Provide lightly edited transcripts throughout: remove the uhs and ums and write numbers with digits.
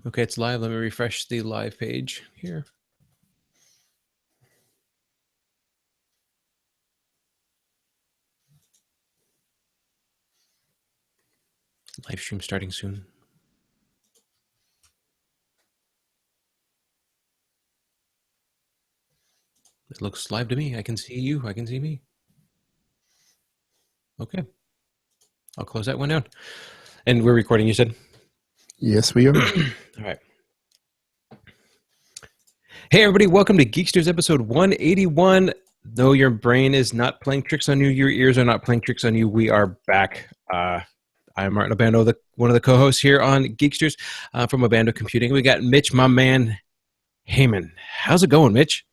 Okay, it's live. Let me refresh the live page here. Live stream starting soon. It looks live to me. I can see you. I can see me. Okay. I'll close that one down. And we're recording, you said? Yes, we are. All right. Hey, everybody. Welcome to Geeksters episode 181. Though your brain is not playing tricks on you, your ears are not playing tricks on you. We are back. I'm Martin Obando, one of the co-hosts here on Geeksters from Obando Computing. We got Mitch, my man, Heyman. How's it going, Mitch?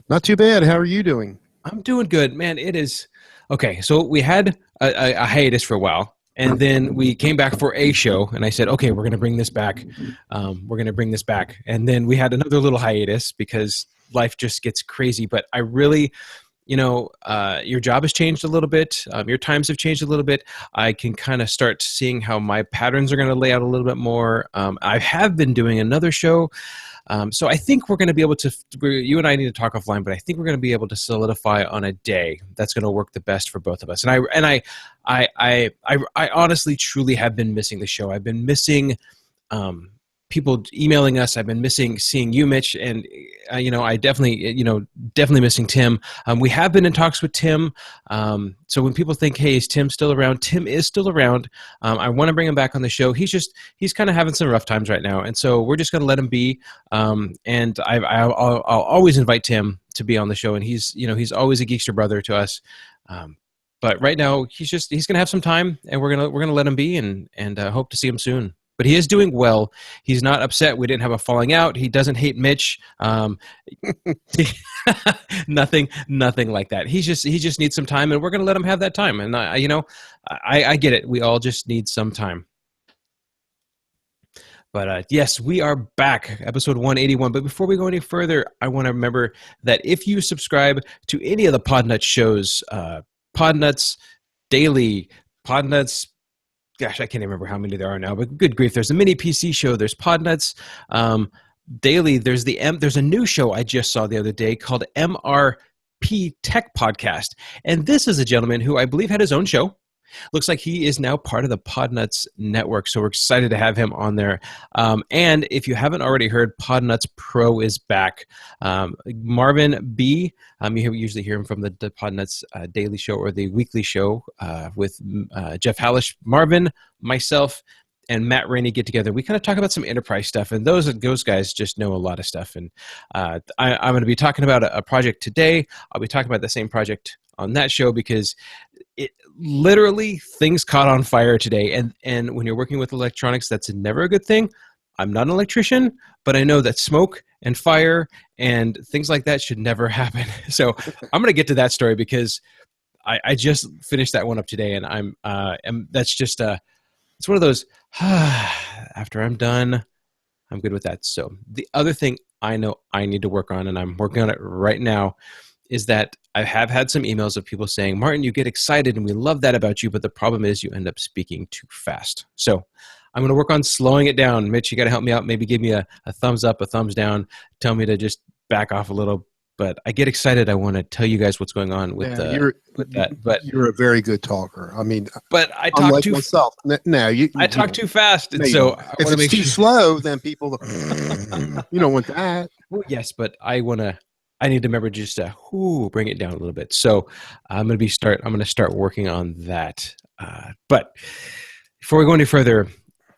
Not too bad. How are you doing? I'm doing good, man. It is okay. So we had a hiatus for a while, and then we came back for a show, and I said, okay, we're going to bring this back. And then we had another little hiatus because life just gets crazy. But I really, your job has changed a little bit. Your times have changed a little bit. I can kind of start seeing how my patterns are going to lay out a little bit more. I have been doing another show. So I think we're going to be able to, you and I need to talk offline, but I think we're going to be able to solidify on a day that's going to work the best for both of us. And I honestly, truly have been missing the show. I've been missing people emailing us. I've been missing seeing you, Mitch, and I definitely missing Tim. We have been in talks with Tim. So when people think, hey, is Tim still around? Tim is still around. I want to bring him back on the show. He's kind of having some rough times right now, and so we're just going to let him be. And I'll always invite Tim to be on the show, and he's always a Geekster brother to us. But right now he's going to have some time, and we're gonna let him be, and hope to see him soon. But he is doing well. He's not upset. We didn't have a falling out. He doesn't hate Mitch. Nothing like that. He just needs some time, and we're going to let him have that time. And I get it. We all just need some time. But yes, we are back, episode 181. But before we go any further, I want to remember that if you subscribe to any of the Podnuts shows, Podnuts Daily, Podnuts. Gosh, I can't remember how many there are now, but good grief. There's a mini PC show. There's Podnuts Daily. There's a new show I just saw the other day called MRP Tech Podcast. And this is a gentleman who I believe had his own show. Looks like he is now part of the Podnuts network, so we're excited to have him on there. And if you haven't already heard, Podnuts Pro is back. Marvin B., you usually hear him from the Podnuts Daily Show or the weekly show with Jeff Hallish. Marvin, myself, and Matt Rainey get together. We kind of talk about some enterprise stuff, and those guys just know a lot of stuff. And I'm going to be talking about a project today. I'll be talking about the same project on that show because it literally things caught on fire today. And when you're working with electronics, that's never a good thing. I'm not an electrician, but I know that smoke and fire and things like that should never happen. So I'm going to get to that story because I just finished that one up today, and that's just it's one of those after I'm done, I'm good with that. So the other thing I know I need to work on, and I'm working on it right now, is that I have had some emails of people saying, Martin, you get excited and we love that about you, but the problem is you end up speaking too fast. So I'm going to work on slowing it down. Mitch, you got to help me out. Maybe give me a thumbs up, a thumbs down. Tell me to just back off a little. But I get excited. I want to tell you guys what's going on with that. But you're a very good talker. I mean, but I talk too myself. No, I talk too fast, and so if it's too slow, then people, you don't want that. Well, yes, but I need to remember just to bring it down a little bit. So I'm going to start working on that. But before we go any further,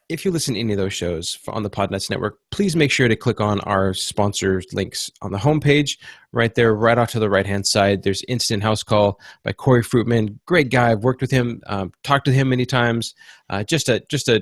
if you listen to any of those shows on the Podnuts Network, please make sure to click on our sponsors links on the homepage. Right there, right off to the right-hand side, there's Instant House Call by Corey Fruitman. Great guy. I've worked with him, talked to him many times.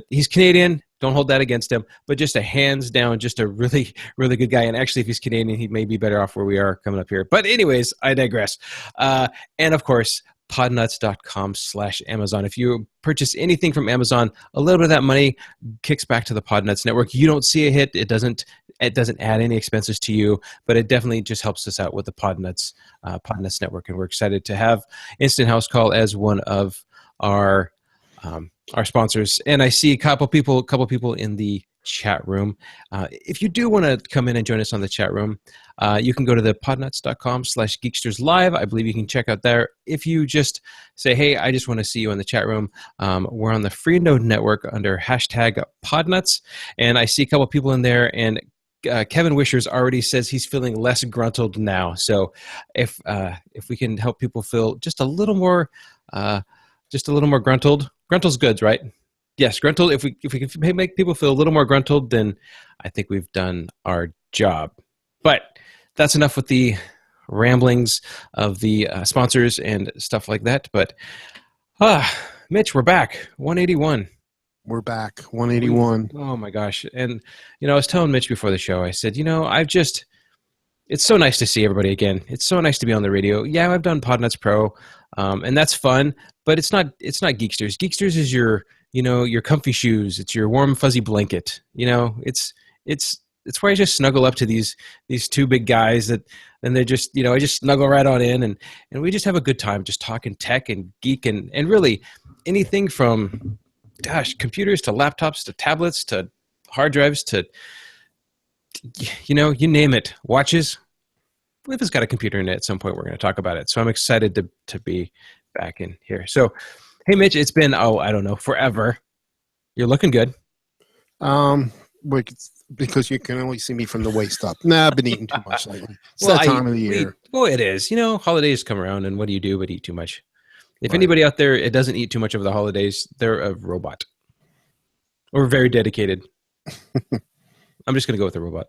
He's Canadian. Don't hold that against him, but just a hands down, just a really, really good guy. And actually, if he's Canadian, he may be better off where we are coming up here. But anyways, I digress. And of course, podnuts.com/Amazon. If you purchase anything from Amazon, a little bit of that money kicks back to the Podnuts Network. You don't see a hit. It doesn't add any expenses to you, but it definitely just helps us out with the Podnuts Network. And we're excited to have Instant House Call as one of our sponsors. And I see a couple people in the chat room. If you do want to come in and join us on the chat room, you can go to the podnuts.com/geeksters live. I believe you can check out there. If you just say, hey, I just want to see you in the chat room, we're on the Freenode Network under hashtag podnuts. And I see a couple people in there, and Kevin Wishers already says he's feeling less gruntled now. So if we can help people feel just a little more gruntled, gruntl's good, right? Yes, gruntled. If we can make people feel a little more gruntled, then I think we've done our job. But that's enough with the ramblings of the sponsors and stuff like that. But Mitch, we're back. 181. We're back. 181. Oh my gosh. And I was telling Mitch before the show, I said, it's so nice to see everybody again. It's so nice to be on the radio. Yeah, I've done Podnuts Pro, and that's fun, but it's not Geeksters. Geeksters is your comfy shoes. It's your warm fuzzy blanket. It's where I just snuggle up to these two big guys and they're just, I just snuggle right on in and we just have a good time just talking tech and geek and really anything from computers to laptops to tablets to hard drives to you name it. Watches. If it's got a computer in it at some point, we're going to talk about it. So I'm excited to be back in here. So, hey, Mitch, it's been, I don't know, forever. You're looking good. Because you can only see me from the waist up. Nah, I've been eating too much lately. It's that time of the year. It is. Holidays come around, and what do you do but eat too much? If anybody out there it doesn't eat too much over the holidays, they're a robot. Or very dedicated. I'm just going to go with a robot.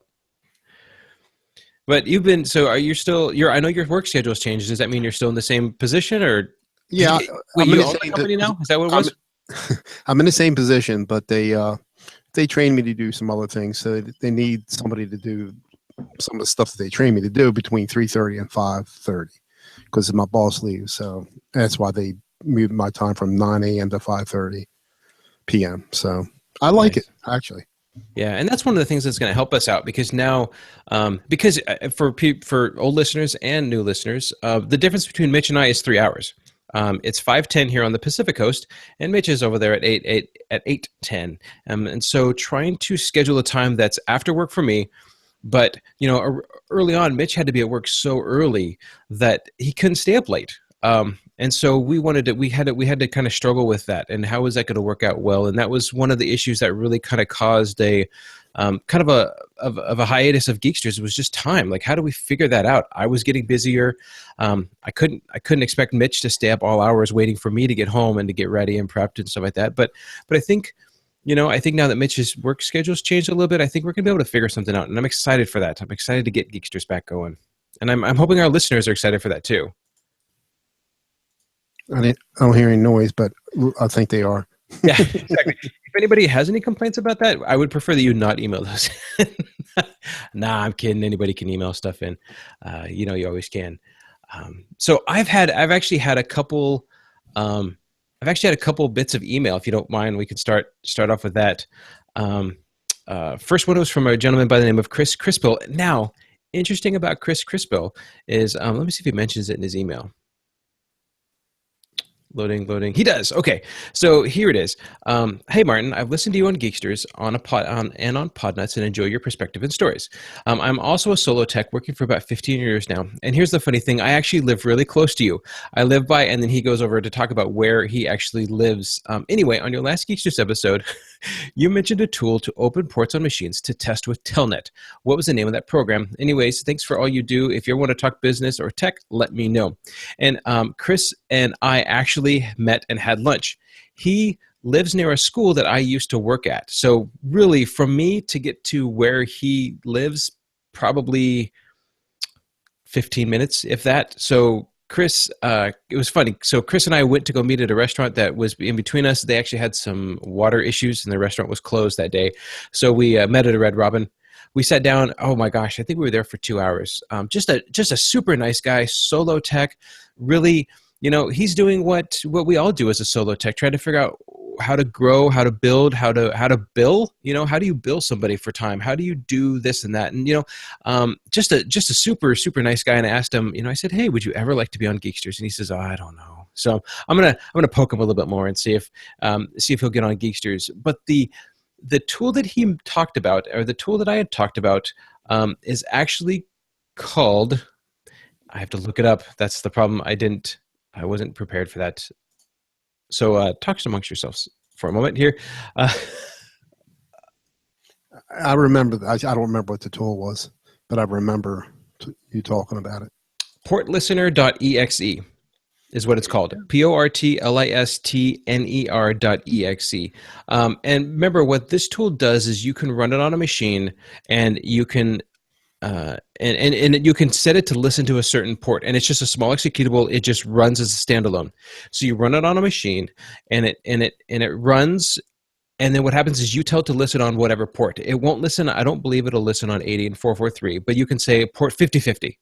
But are you still, I know your work schedule has changed. Does that mean you're still in the same position or? Yeah. I'm in the same company now? Is that what it was? I'm in the same position, but they trained me to do some other things. So they need somebody to do some of the stuff that they trained me to do between 3:30 and 5:30 because my boss leaves. So that's why they moved my time from 9 a.m. to 5:30 p.m. So I like it, actually. Yeah, and that's one of the things that's going to help us out because now, for old listeners and new listeners, the difference between Mitch and I is 3 hours. It's 5:10 here on the Pacific Coast, and Mitch is over there at 8:10. And so trying to schedule a time that's after work for me, but early on, Mitch had to be at work so early that he couldn't stay up late. And so we had to kind of struggle with that, and how was that going to work out well? And that was one of the issues that really kind of caused a kind of a hiatus of Geeksters. It was just time. Like, how do we figure that out? I was getting busier. I couldn't expect Mitch to stay up all hours waiting for me to get home and to get ready and prepped and stuff like that. But I think, now that Mitch's work schedule's changed a little bit, I think we're going to be able to figure something out. And I'm excited for that. I'm excited to get Geeksters back going. And I'm hoping our listeners are excited for that too. I don't hear any noise, but I think they are. Yeah, exactly. If anybody has any complaints about that, I would prefer that you not email those. Nah, I'm kidding. Anybody can email stuff in. You always can. So I've actually had a couple. I've actually had a couple bits of email. If you don't mind, we could start off with that. First one was from a gentleman by the name of Chris Crispell. Now, interesting about Chris Crispell is, let me see if he mentions it in his email. Loading. He does. Okay. So here it is. Hey, Martin, I've listened to you on Geeksters and on Podnuts and enjoy your perspective and stories. I'm also a solo tech working for about 15 years now. And here's the funny thing. I actually live really close to you. I live by, and then he goes over to talk about where he actually lives. Anyway, on your last Geeksters episode, you mentioned a tool to open ports on machines to test with Telnet. What was the name of that program? Anyways, thanks for all you do. If you ever want to talk business or tech, let me know. And Chris and I actually met and had lunch. He lives near a school that I used to work at. So really, from me to get to where he lives, probably 15 minutes, if that. So Chris, it was funny. So Chris and I went to go meet at a restaurant that was in between us. They actually had some water issues and the restaurant was closed that day. So we met at a Red Robin. We sat down. Oh my gosh, I think we were there for 2 hours. Just a super nice guy, solo tech, really. He's doing what we all do as a solo tech, trying to figure out how to grow, how to build, how to bill. How do you bill somebody for time? How do you do this and that? And just a super super nice guy. And I asked him, I said, hey, would you ever like to be on Geeksters? And he says, I don't know. So I'm gonna poke him a little bit more and see if he'll get on Geeksters. But the tool that he talked about, or the tool that I had talked about, is actually called, I have to look it up. That's the problem. I wasn't prepared for that. So talk amongst yourselves for a moment here. I remember. I don't remember what the tool was, but I remember you talking about it. Portlistener.exe is what it's called. portlistner.exe. And remember, what this tool does is you can run it on a machine, and you can and you can set it to listen to a certain port, and it's just a small executable. It just runs as a standalone. So you run it on a machine, and it runs. And then what happens is you tell it to listen on whatever port. It won't listen. I don't believe it'll listen on 80 and 443, but you can say port 5050.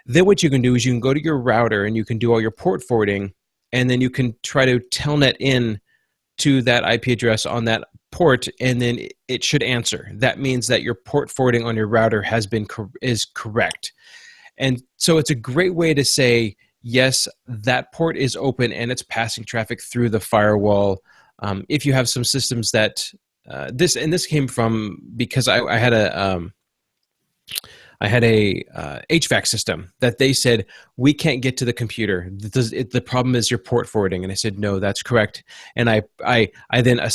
Then what you can do is you can go to your router and you can do all your port forwarding, and then you can try to telnet in to that IP address on that port, and then it should answer. That means that your port forwarding on your router is correct. And so it's a great way to say, yes, that port is open and it's passing traffic through the firewall. If you have some systems that this came from, because I had a HVAC system that they said, we can't get to the computer. The problem is your port forwarding. And I said, no, that's correct. And I then I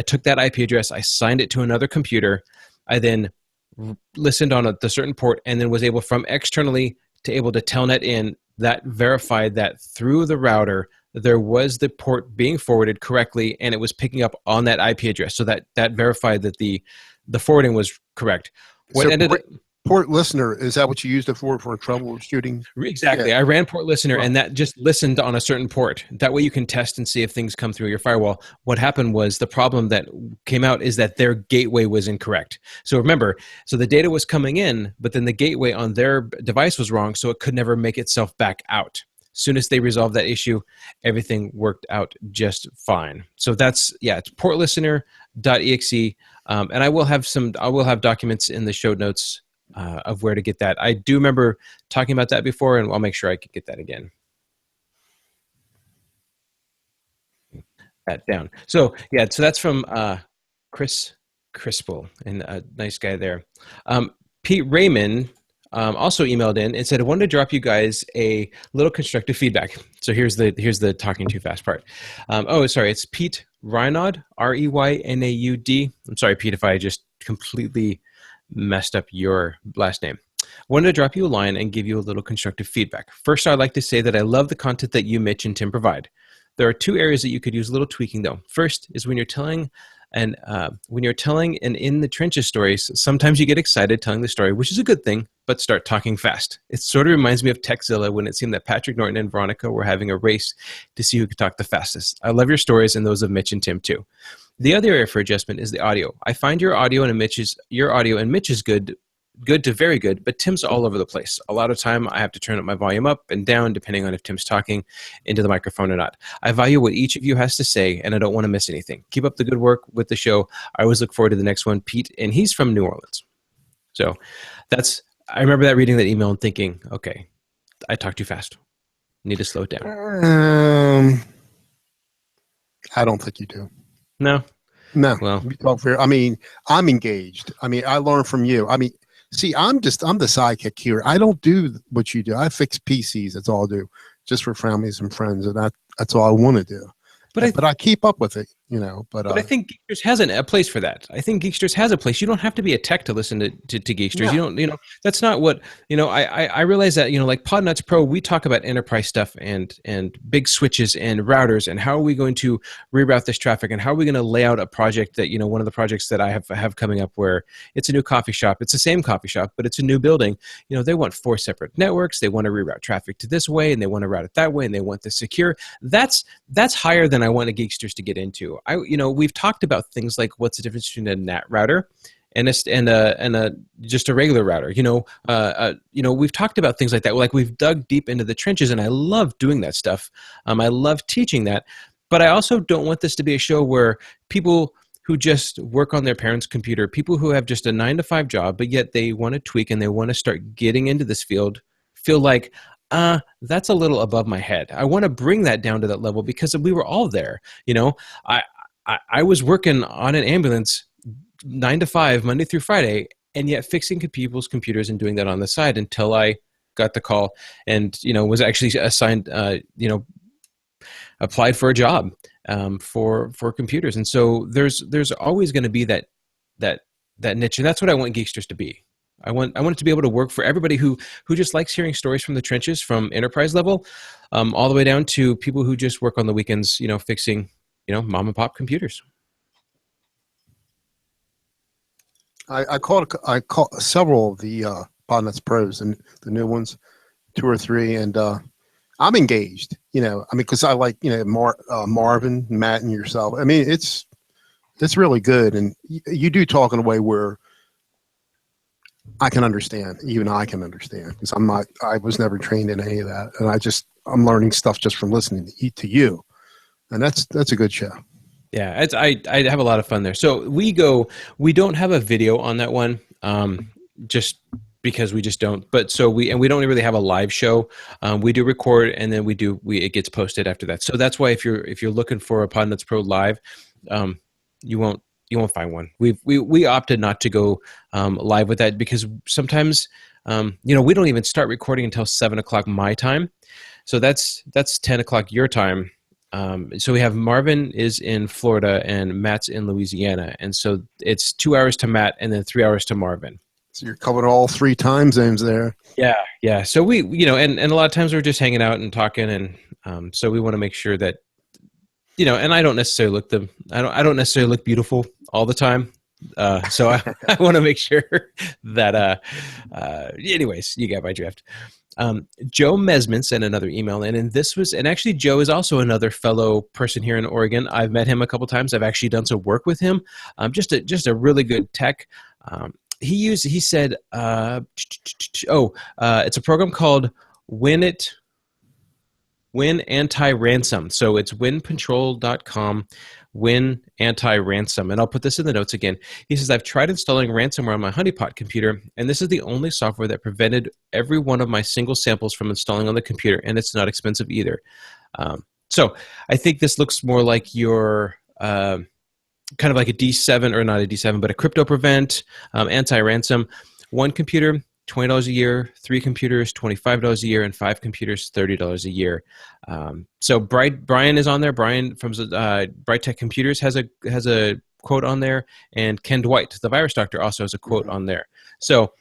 took that IP address, I assigned it to another computer. I then listened on the certain port, and then was able from externally to able to telnet in. That verified that through the router, there was the port being forwarded correctly, and it was picking up on that IP address. So that verified that the forwarding was correct. Port listener, is that what you used it for troubleshooting? Exactly. Yeah. I ran port listener, and that just listened on a certain port. That way you can test and see if things come through your firewall. What happened was, the problem that came out is that their gateway was incorrect. So remember, the data was coming in, but then the gateway on their device was wrong, so it could never make itself back out. As soon as they resolved that issue, everything worked out just fine. So it's portlistener.exe, and I will have documents in the show notes of where to get that. I do remember talking about that before, and I'll make sure I could get that again. That down. So that's from Chris Crispel, and a nice guy there. Pete Raymond also emailed in and said, I wanted to drop you guys a little constructive feedback. So here's the talking too fast part. It's Pete Reynaud, Reynaud. I'm sorry, Pete, if I just completely messed up your last name. Wanted to drop you a line and give you a little constructive feedback. First, I'd like to say that I love the content that you, Mitch, and Tim provide. There are two areas that you could use a little tweaking, though. First is when you're telling an in the trenches stories, sometimes you get excited telling the story, which is a good thing, but start talking fast. It sort of reminds me of Techzilla, when it seemed that Patrick Norton and Veronica were having a race to see who could talk the fastest. I love your stories, and those of Mitch and Tim too. The other area for adjustment is the audio. I find your audio and Mitch's good to very good, but Tim's all over the place. A lot of time I have to turn up my volume up and down depending on if Tim's talking into the microphone or not. I value what each of you has to say, and I don't want to miss anything. Keep up the good work with the show. I always look forward to the next one. Pete, and he's from New Orleans. So I remember that, reading that email and thinking, okay, I talk too fast. Need to slow it down. I don't think you do. No. Well, you talk fair. I mean, I'm engaged. I mean, I learn from you. I mean, see, I'm the sidekick here. I don't do what you do. I fix PCs. That's all I do, just for families and friends, and that's all I want to do. But I keep up with it, you know. But I think Geeksters has a place for that. I think Geeksters has a place. You don't have to be a tech to listen to Geeksters. No. You don't, that's not what, I realize that, like Podnuts Pro, we talk about enterprise stuff and big switches and routers, and how are we going to reroute this traffic, and how are we going to lay out a project that, one of the projects that I have coming up, where it's a new coffee shop. It's the same coffee shop, but it's a new building. They want 4 separate networks. They want to reroute traffic to this way, and they want to route it that way, and they want this secure. That's higher than I want the Geeksters to get into. We've talked about things like, what's the difference between a NAT router and just a regular router. We've talked about things like that. Like, we've dug deep into the trenches, and I love doing that stuff. I love teaching that, but I also don't want this to be a show where people who just work on their parents' computer, people who have just a 9-to-5 job, but yet they want to tweak and they want to start getting into this field, feel like, that's a little above my head. I want to bring that down to that level, because we were all there. I was working on an ambulance 9 to 5, Monday through Friday, and yet fixing people's computers and doing that on the side until I got the call and, was actually assigned, applied for a job for computers. And so there's always going to be that niche, and that's what I want Geeksters to be. I want it to be able to work for everybody who just likes hearing stories from the trenches, from enterprise level, all the way down to people who just work on the weekends, fixing, mom and pop computers. I caught several of the Podnuts Pros and the new ones, 2 or 3, and I'm engaged. Because I like Marvin, Matt, and yourself. I mean, it's really good, and you do talk in a way where I can understand. Even I can understand, because I was never trained in any of that, and I'm learning stuff just from listening to you, and that's a good show. Yeah, I have a lot of fun there. So we don't have a video on that one, just because we just don't. But we don't really have a live show. We do record, and then it gets posted after that. So that's why if you're looking for a Podnuts Pro live, you won't find one. We opted not to go live with that because sometimes we don't even start recording until 7:00 my time. So that's 10:00 your time. So we have Marvin is in Florida and Matt's in Louisiana. And so it's 2 hours to Matt and then 3 hours to Marvin. So you're covering all 3 time zones there. Yeah. So we, and a lot of times we're just hanging out and talking. And so we want to make sure that, and I don't necessarily I don't necessarily look beautiful all the time. So I want to make sure that, anyways, you got my drift. Joe Mesman sent another email in, and actually Joe is also another fellow person here in Oregon. I've met him a couple times. I've actually done some work with him. Just a really good tech. He said, it's a program called Win Anti-Ransom. So it's wincontrol.com. Win Anti-Ransom. And I'll put this in the notes again. He says, I've tried installing ransomware on my honeypot computer, and this is the only software that prevented every one of my single samples from installing on the computer, and it's not expensive either. So I think this looks more like your kind of like a D7, or not a D7, but a crypto prevent, anti-ransom. One computer, $20 a year, 3 computers, $25 a year, and 5 computers, $30 a year. So Brian is on there. Brian from Bright Tech Computers has a quote on there, and Ken Dwight, the virus doctor, also has a quote on there. So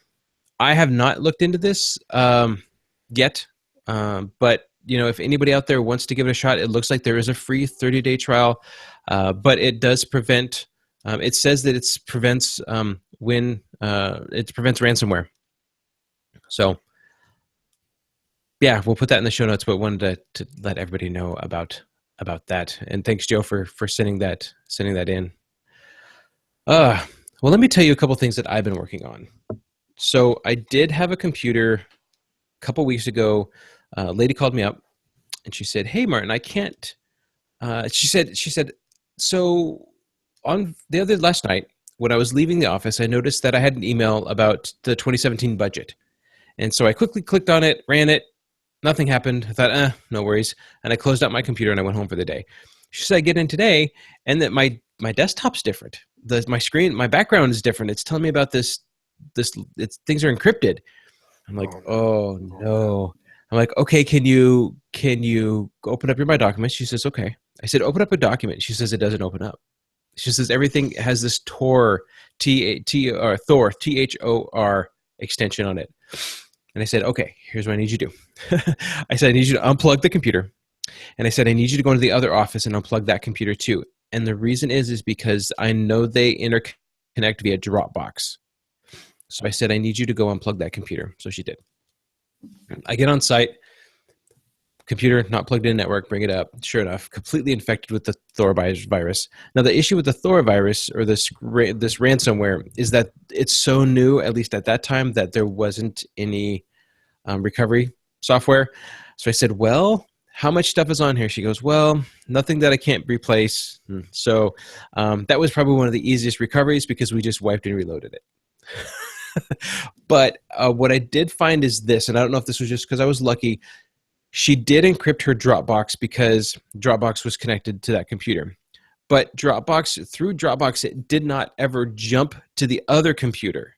I have not looked into this yet, but if anybody out there wants to give it a shot, it looks like there is a free 30-day trial, but it does prevent. It says that it prevents ransomware. So, yeah, we'll put that in the show notes, but wanted to let everybody know about that. And thanks, Joe, for sending that in. Well, let me tell you a couple things that I've been working on. So I did have a computer a couple weeks ago. A lady called me up, and she said, "Hey, Martin, I can't." She said, so on last night when I was leaving the office, I noticed that I had an email about the 2017 budget. And so I quickly clicked on it, ran it, nothing happened. I thought, no worries. And I closed out my computer and I went home for the day. She said, I get in today, and that my desktop's different. My screen, my background is different. It's telling me about things are encrypted. I'm like, oh no. I'm like, okay, can you open up your My Documents? She says, okay. I said, open up a document. She says, it doesn't open up. She says, everything has this Tor, Thor, THOR extension on it. And I said, okay, here's what I need you to do. I said, I need you to unplug the computer. And I said, I need you to go into the other office and unplug that computer too. And the reason is because I know they interconnect via Dropbox. So I said, I need you to go unplug that computer. So she did. I get on site, computer not plugged in network, bring it up. Sure enough, completely infected with the Thor virus. Now, the issue with the Thor virus, or this ransomware, is that it's so new, at least at that time, that there wasn't any recovery software. So I said, well, how much stuff is on here? She goes, well, nothing that I can't replace. So that was probably one of the easiest recoveries because we just wiped and reloaded it. But what I did find is this, and I don't know if this was just because I was lucky. She did encrypt her Dropbox because Dropbox was connected to that computer. But through Dropbox, it did not ever jump to the other computer,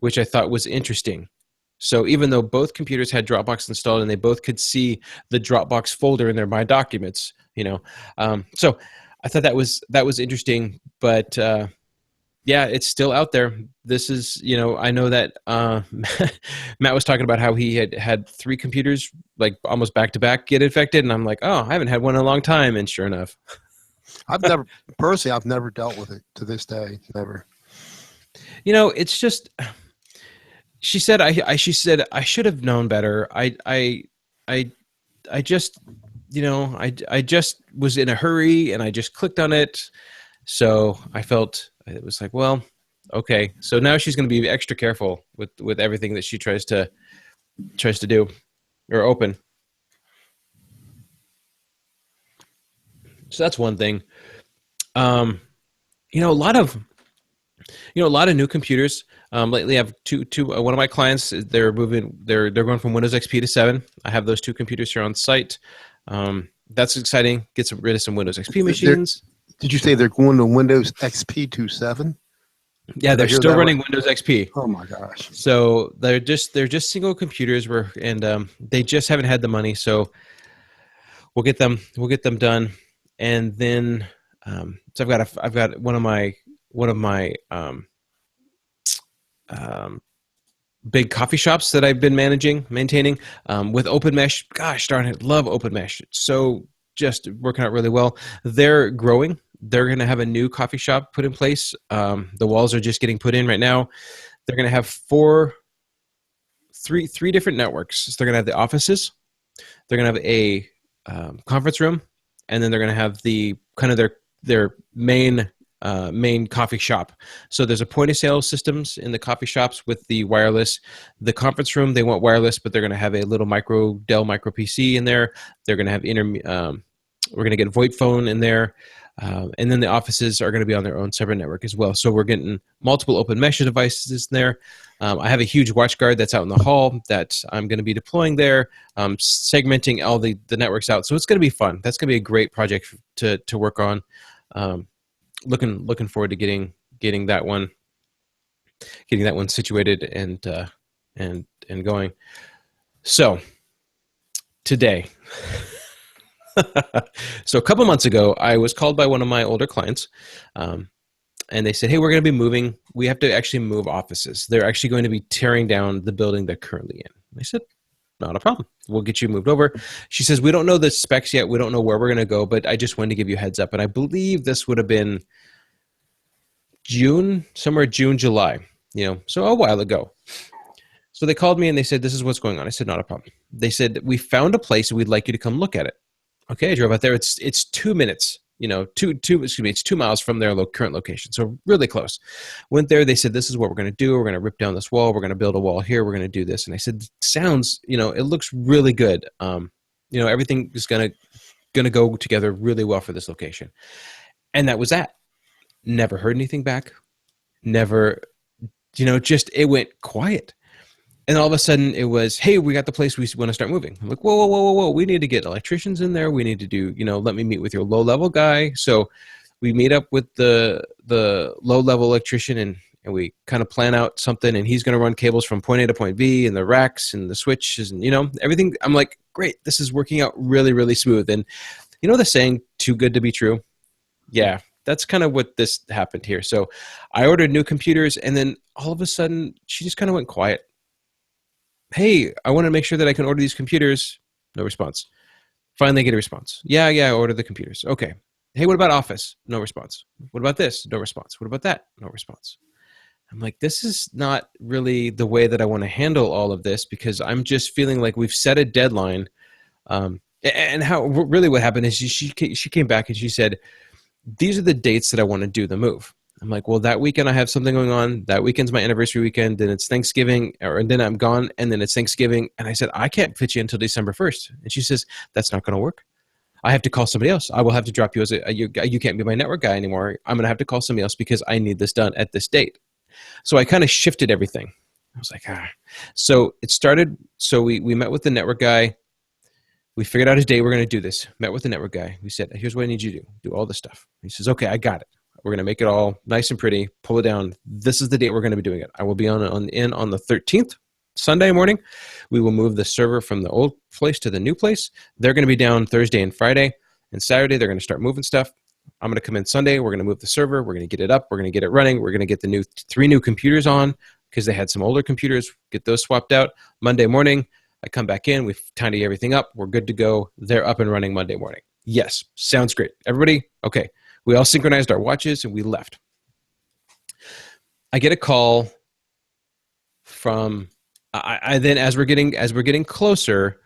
which I thought was interesting. So even though both computers had Dropbox installed and they both could see the Dropbox folder in their My Documents, so I thought that was interesting. But yeah, it's still out there. This is, I know that Matt was talking about how he had 3 computers like almost back to back get infected, and I'm like, oh, I haven't had one in a long time, and sure enough, I've never dealt with it to this day. Never. It's just. She said, she said, I should have known better. I just, I just was in a hurry and I just clicked on it. So I felt it was like, well, okay. So now she's going to be extra careful with everything that she tries to do or open. So that's one thing. A lot of new computers. Lately, I have two. One of my clients, they're moving. They're going from Windows XP to 7. I have those 2 computers here on site. That's exciting. Get rid of some Windows XP machines. Did you say they're going to Windows XP to 7? Yeah, they're still running Windows XP. Oh my gosh! So they're just single computers, and they just haven't had the money. So we'll get them done, and then so I've got one of my big coffee shops that I've been maintaining with OpenMesh. Gosh darn it, love OpenMesh. It's so just working out really well. They're growing. They're going to have a new coffee shop put in place. The walls are just getting put in right now. They're going to have three different networks. So they're going to have the offices. They're going to have a conference room, and then they're going to have the kind of their main coffee shop. So there's a point of sale systems in the coffee shops with the wireless. The conference room, they want wireless, but they're going to have a little Dell micro PC in there. They're going to have we're going to get a VoIP phone in there. And then the offices are going to be on their own separate network as well. So we're getting multiple open mesh devices in there. I have a huge WatchGuard that's out in the hall that I'm going to be deploying there, segmenting all the networks out. So it's going to be fun. That's going to be a great project to work on. Looking forward to getting that one situated and going. So today. So a couple months ago, I was called by one of my older clients, and they said, hey, we're going to be moving. We have to actually move offices. They're actually going to be tearing down the building they're currently in. I said, not a problem. We'll get you moved over. She says, we don't know the specs yet. We don't know where we're going to go, but I just wanted to give you a heads up. And I believe this would have been June, July, so a while ago. So they called me and they said, this is what's going on. I said, not a problem. They said, we found a place and we'd like you to come look at it. Okay, I drove out there. It's 2 minutes, it's 2 miles from their current location. So really close. Went there. They said, this is what we're going to do. We're going to rip down this wall. We're going to build a wall here. We're going to do this. And I said, sounds, it looks really good. Everything is going to go together really well for this location. And that was that. Never heard anything back. Never, just it went quiet. And all of a sudden it was, hey, we got the place, we want to start moving. I'm like, whoa. We need to get electricians in there. We need to do, let me meet with your low-level guy. So we meet up with the low-level electrician and we kind of plan out something. And he's going to run cables from point A to point B and the racks and the switches and, everything. I'm like, great, this is working out really, really smooth. And the saying, too good to be true? Yeah, that's kind of what this happened here. So I ordered new computers and then all of a sudden she just kind of went quiet. Hey, I want to make sure that I can order these computers. No response. Finally get a response. Yeah, I ordered the computers. Okay. Hey, what about Office? No response. What about this? No response. What about that? No response. I'm like, this is not really the way that I want to handle all of this because I'm just feeling like we've set a deadline. And how really what happened is she came back and she said, these are the dates that I want to do the move. I'm like, well, that weekend I have something going on. That weekend's my anniversary weekend. Then it's Thanksgiving, and then I'm gone, and then it's Thanksgiving. And I said, I can't fit you until December 1st. And she says, that's not going to work. I have to call somebody else. I will have to drop you as you can't be my network guy anymore. I'm going to have to call somebody else because I need this done at this date. So I kind of shifted everything. I was like, So it started. So we met with the network guy. We figured out a day we're going to do this. Met with the network guy. We said, here's what I need you to do all this stuff. He says, okay, I got it. We're going to make it all nice and pretty, pull it down. This is the date we're going to be doing it. I will be on the 13th, Sunday morning. We will move the server from the old place to the new place. They're going to be down Thursday and Friday. And Saturday, they're going to start moving stuff. I'm going to come in Sunday. We're going to move the server. We're going to get it up. We're going to get it running. We're going to get the 3 new computers on because they had some older computers. Get those swapped out. Monday morning, I come back in. We tidy everything up. We're good to go. They're up and running Monday morning. Yes, sounds great. Everybody, okay. We all synchronized our watches and we left. I get a call from. I then, as we're getting closer,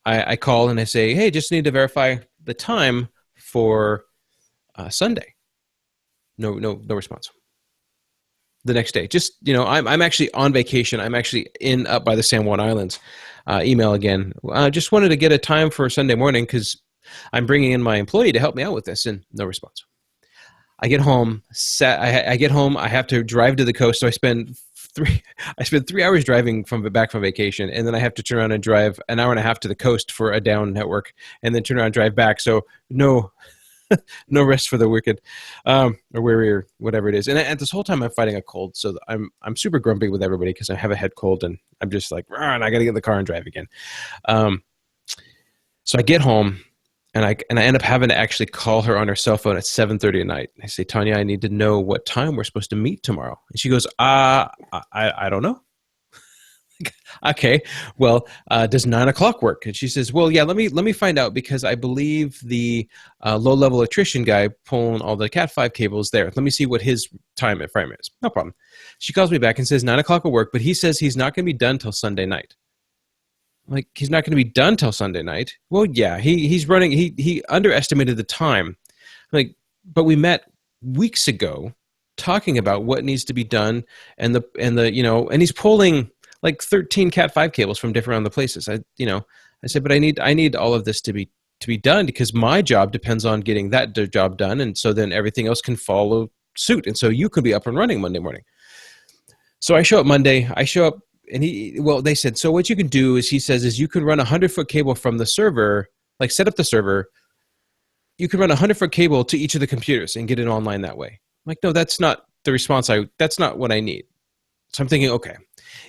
I call and I say, hey, just need to verify the time for Sunday. No response. The next day, just I'm actually on vacation. I'm actually up by the San Juan Islands. Email again. I just wanted to get a time for Sunday morning because I'm bringing in my employee to help me out with this, and no response. I get home. I get home. I have to drive to the coast, so I spend 3 hours driving back from vacation, and then I have to turn around and drive an hour and a half to the coast for a down network, and then turn around and drive back. So no rest for the wicked, or weary, or whatever it is. And at this whole time, I'm fighting a cold, so I'm super grumpy with everybody because I have a head cold, and I'm just like, and I got to get in the car and drive again. So I get home. And I end up having to actually call her on her cell phone at 7:30 at night. I say, Tanya, I need to know what time we're supposed to meet tomorrow. And she goes, I don't know. Okay, well, does 9 o'clock work? And she says, well, yeah, let me find out because I believe the low-level electrician guy pulling all the Cat5 cables there. Let me see what his time at frame is. No problem. She calls me back and says 9 o'clock will work, but he says he's not going to be done till Sunday night. Like, he's not going to be done till Sunday night. Well, yeah, he's running. He underestimated the time. Like, but we met weeks ago talking about what needs to be done, and he's pulling like 13 Cat5 cables from different other places. I said, but I need all of this to be done because my job depends on getting that job done, and so then everything else can follow suit, and so you can be up and running Monday morning. So I show up Monday. And they said, so what you can do is, he says, is you can run a 100-foot cable from the server, like set up the server. You can run a 100-foot cable to each of the computers and get it online that way. I'm like, no, that's not the response. That's not what I need. So I'm thinking, okay,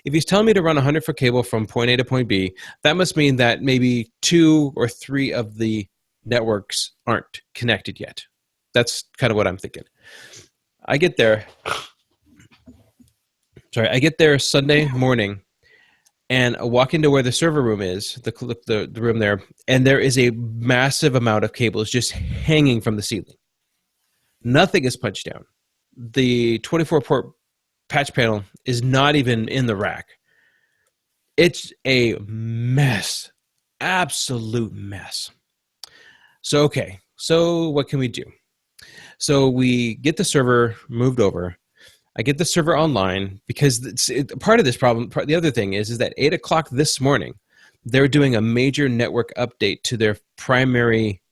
if he's telling me to run a 100-foot cable from point A to point B, that must mean that maybe 2 or 3 of the networks aren't connected yet. That's kind of what I'm thinking. I get there Sunday morning, and I walk into where the server room is, the room there, and there is a massive amount of cables just hanging from the ceiling. Nothing is punched down. The 24-port patch panel is not even in the rack. It's a mess, absolute mess. So, okay, so what can we do? So we get the server moved over. I get the server online because part of this problem, the other thing is that 8 o'clock this morning, they're doing a major network update to their primary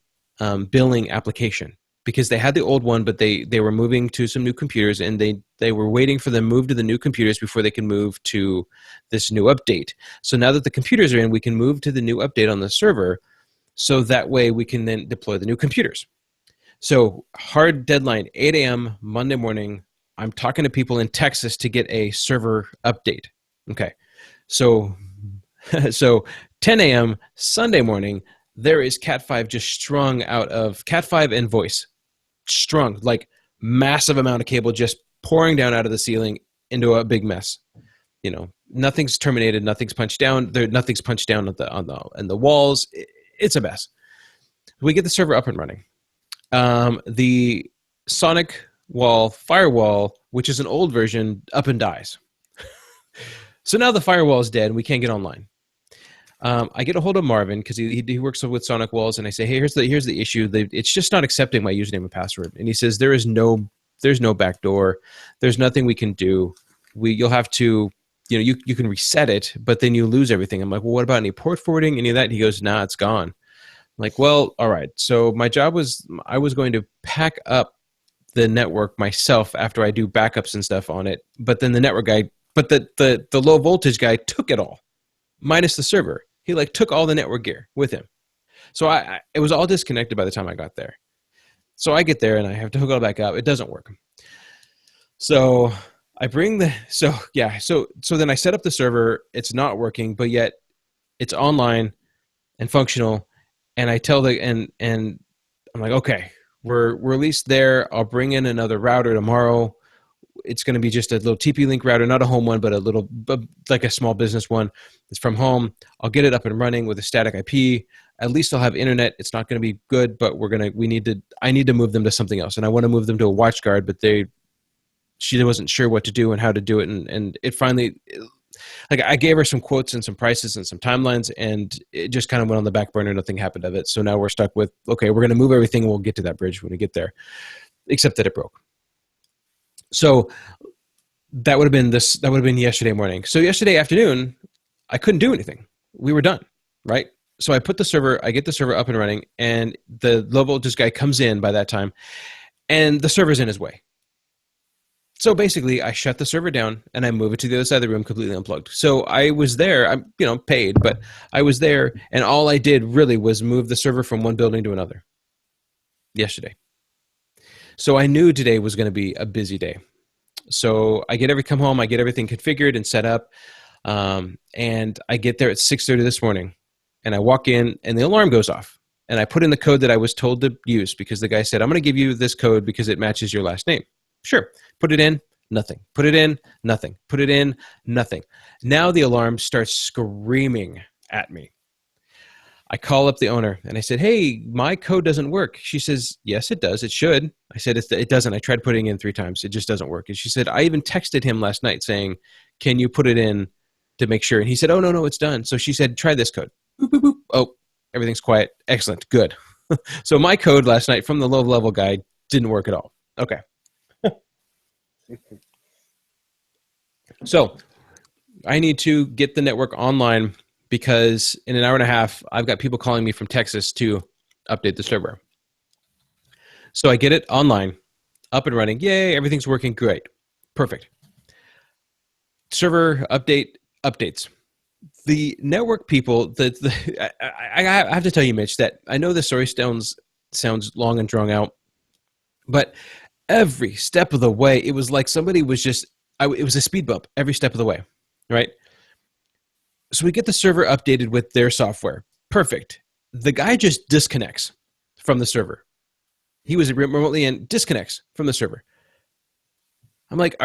billing application because they had the old one, but they were moving to some new computers, and they were waiting for them to move to the new computers before they can move to this new update. So now that the computers are in, we can move to the new update on the server, so that way we can then deploy the new computers. So hard deadline, 8 a.m. Monday morning, I'm talking to people in Texas to get a server update. Okay. So 10 a.m. Sunday morning, there is Cat5 just strung out of Cat5 and voice. Strung, like massive amount of cable just pouring down out of the ceiling into a big mess. Nothing's terminated, nothing's punched down. Nothing's punched down on the walls. It's a mess. We get the server up and running. The Sonic wall firewall, which is an old version, up and dies. So now the firewall is dead and we can't get online. I get a hold of Marvin because he works with Sonic walls, and I say, hey, here's the issue. It's just not accepting my username and password. And he says there's no backdoor. There's nothing we can do. You'll have to, you can reset it, but then you lose everything. I'm like, well, what about any port forwarding, any of that? And he goes, nah, it's gone. I'm like, well, all right. So my job was, I was going to pack up the network myself after I do backups and stuff on it. But then the network guy, but the low voltage guy took it all, minus the server. He took all the network gear with him. So it was all disconnected by the time I got there. So I get there and I have to hook it all back up. It doesn't work. So I bring so then I set up the server. It's not working, but yet it's online and functional. And I tell and I'm like, okay, we're at least there. I'll bring in another router tomorrow. It's going to be just a little TP-Link router, not a home one, but like a small business one. It's from home. I'll get it up and running with a static IP. At least I'll have internet. It's not going to be good, but I need to move them to something else. And I want to move them to a WatchGuard, but she wasn't sure what to do and how to do it. And it finally, like, I gave her some quotes and some prices and some timelines, and it just kind of went on the back burner. Nothing happened of it. So now we're stuck with, okay, we're going to move everything and we'll get to that bridge when we get there, except that it broke. So that would have been yesterday morning. So yesterday afternoon, I couldn't do anything. We were done, right? So I get the server up and running, and the low voltage guy comes in by that time, and the server's in his way. So basically, I shut the server down and I move it to the other side of the room, completely unplugged. So I was there, I'm paid, but I was there, and all I did really was move the server from one building to another yesterday. So I knew today was going to be a busy day. So I come home, I get everything configured and set up, and I get there at 6:30 this morning, and I walk in, and the alarm goes off, and I put in the code that I was told to use because the guy said, I'm going to give you this code because it matches your last name. Sure. Put it in, nothing. Put it in, nothing. Put it in, nothing. Now the alarm starts screaming at me. I call up the owner and I said, hey, my code doesn't work. She says, yes, it does. It should. I said, it doesn't. I tried putting it in 3 times. It just doesn't work. And she said, I even texted him last night saying, can you put it in to make sure? And he said, oh, no, it's done. So she said, try this code. Boop, boop, boop. Oh, everything's quiet. Excellent. Good. So my code last night from the low level guy didn't work at all. Okay. So I need to get the network online because in an hour and a half, I've got people calling me from Texas to update the server. So I get it online, up and running. Yay, everything's working great. Perfect. Server updates. The network people, I have to tell you, Mitch, that I know the story sounds long and drawn out, but every step of the way, it was like somebody was it was a speed bump every step of the way, right? So we get the server updated with their software. Perfect. The guy just disconnects from the server. He was remotely in, disconnects from the server. I'm like,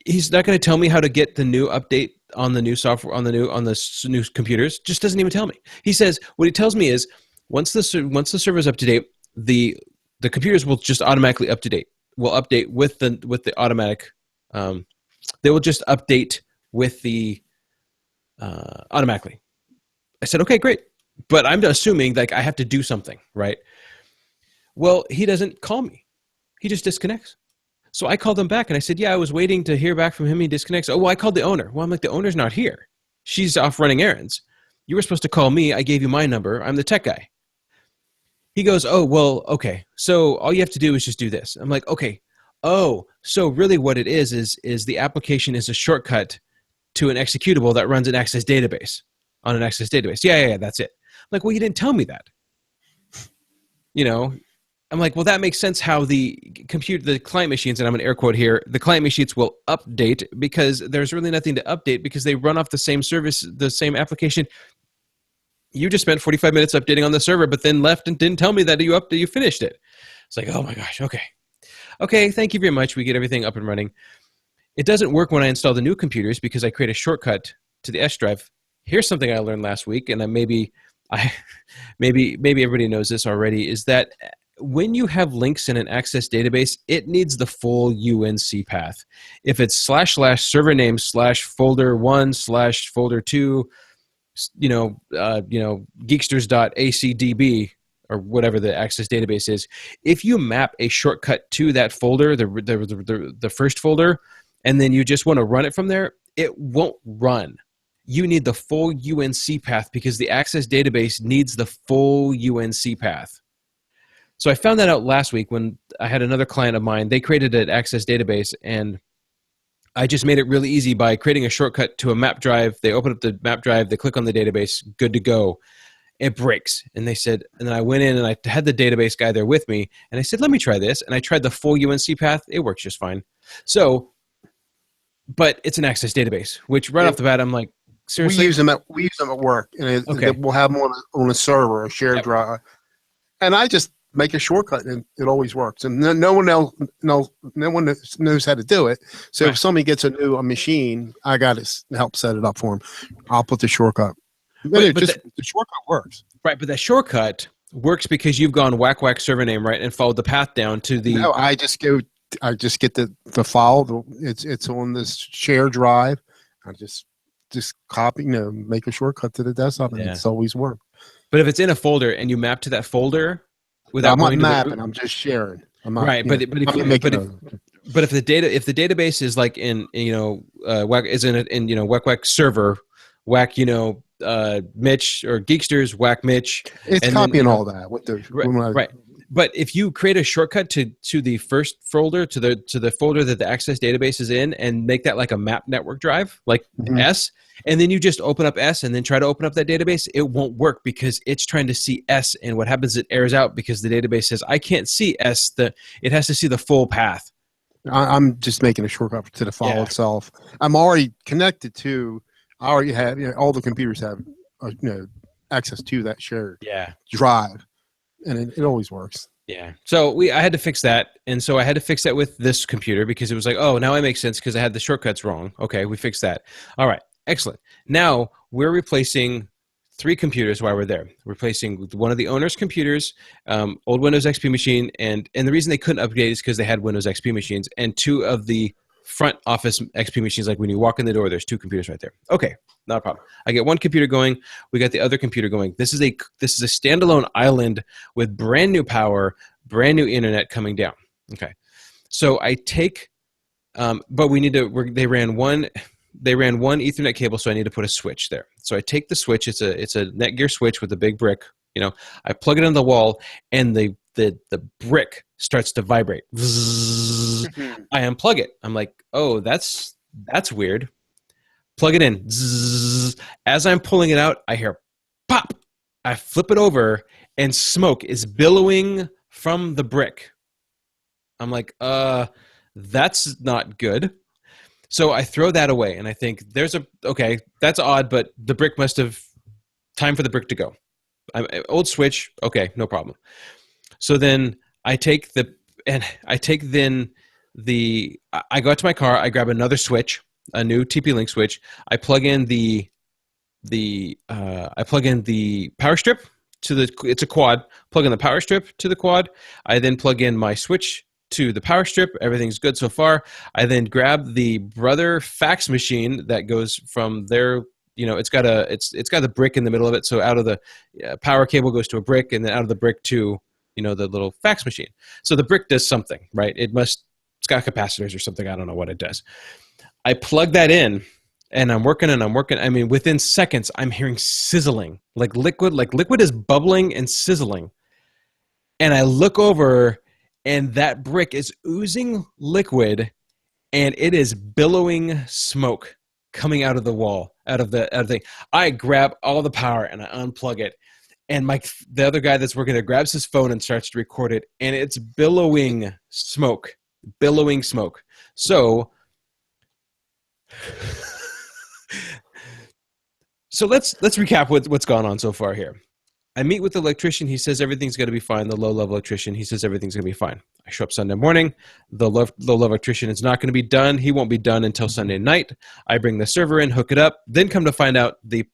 he's not going to tell me how to get the new update on the new software, on the new computers. Just doesn't even tell me. He says, what he tells me is once the server is up to date, the computers will just automatically will update with the automatic. They will just update with the automatically. I said, okay, great. But I'm assuming like I have to do something, right? Well, he doesn't call me. He just disconnects. So I called him back and I said, yeah, I was waiting to hear back from him. He disconnects. Oh, well, I called the owner. Well, I'm like, the owner's not here. She's off running errands. You were supposed to call me. I gave you my number. I'm the tech guy. He goes, oh, well, okay. So all you have to do is just do this. I'm like, okay. Oh, so really what it is the application is a shortcut to an executable that runs an Access database on an Access database. Yeah, that's it. I'm like, well, you didn't tell me that. I'm like, well, that makes sense how the client machines, and I'm an air quote here, the client machines will update because there's really nothing to update because they run off the same service, the same application. You just spent 45 minutes updating on the server, but then left and didn't tell me that you finished it. It's like, oh my gosh, okay. Okay, thank you very much. We get everything up and running. It doesn't work when I install the new computers because I create a shortcut to the S drive. Here's something I learned last week, and maybe everybody knows this already, is that when you have links in an Access database, it needs the full UNC path. If it's / server name / folder 1 / folder 2, geeksters.acdb or whatever the Access database is, if you map a shortcut to that folder, the first folder, and then you just want to run it from there, it won't run. You need the full UNC path because the Access database needs the full UNC path. So I found that out last week when I had another client of mine. They created an Access database, and I just made it really easy by creating a shortcut to a map drive. They open up the map drive, they click on the database, good to go. it breaks. And they said, and then I went in and I had the database guy there with me, and I said, let me try this. And I tried the full UNC path. It works just fine. So, but it's an Access database, which right off the bat, I'm like, seriously? We use them at work, and Okay. we'll have them on a server, a shared drive. And I just make a shortcut, and it always works. And no one else, no one knows how to do it. So if somebody gets a machine, I got to help set it up for them. I'll put the shortcut. The shortcut works. Right, but that shortcut works because you've gone whack server name, right, and followed the path down to the. No, I just get the file. It's on this shared drive. I just copy, make a shortcut to the desktop, and it's always worked. But if it's in a folder and you map to that folder without I'm not going mapping, I'm just sharing. I'm not, right, but if the database is like in whack is in whack server, whack Mitch or Geeksters, whack Mitch, it's and copying then, all that. Right. But if you create a shortcut to the first folder, to the folder that the Access database is in, and make that like a map network drive, like S, and then you just open up S and then try to open up that database, it won't work because it's trying to see S, and what happens, it errors out because the database says, I can't see S, it has to see the full path. I'm just making a shortcut to the file itself. I'm already connected to, I already have, all the computers have access to that shared drive. And it always works. Yeah. So I had to fix that. And so I had to fix that with this computer because it was like, oh, now it makes sense because I had the shortcuts wrong. Okay, we fixed that. All right, excellent. Now we're replacing 3 computers while we're there. Replacing one of the owner's computers, old Windows XP machine, and the reason they couldn't upgrade is because they had Windows XP machines, and 2 of the front office XP machines. Like when you walk in the door, there's 2 computers right there. Okay, not a problem. I get one computer going. We got the other computer going. This is a standalone island with brand new power, brand new internet coming down. Okay, so I take, but we need to. They ran one Ethernet cable, so I need to put a switch there. So I take the switch. It's a Netgear switch with a big brick. I plug it in the wall, and the brick starts to vibrate. I unplug it. I'm like, oh, that's weird. Plug it in. As I'm pulling it out, I hear pop. I flip it over, and smoke is billowing from the brick. I'm like, that's not good. So I throw that away, and I think okay, that's odd, but the brick must have, time for the brick to go. Old switch, okay, no problem. So then I go out to my car, I grab another switch, a new TP-Link switch. I plug in the power strip it's a quad. Plug in the power strip to the quad. I then plug in my switch to the power strip. Everything's good so far. I then grab the brother fax machine that goes from there. It's got the brick in the middle of it. So out of the power cable goes to a brick, and then out of the brick to the little fax machine. So the brick does something, right? It's got capacitors or something. I don't know what it does. I plug that in, and I'm working. I mean, within seconds, I'm hearing sizzling, like liquid is bubbling and sizzling. And I look over, and that brick is oozing liquid, and it is billowing smoke coming out of the wall, out of the thing. I grab all the power and I unplug it. And the other guy that's working there grabs his phone and starts to record it, and it's billowing smoke. So let's recap what's gone on so far here. I meet with the electrician. He says everything's going to be fine. The low-level electrician, he says everything's going to be fine. I show up Sunday morning. The low-level electrician is not going to be done. He won't be done until Sunday night. I bring the server in, hook it up, then come to find out the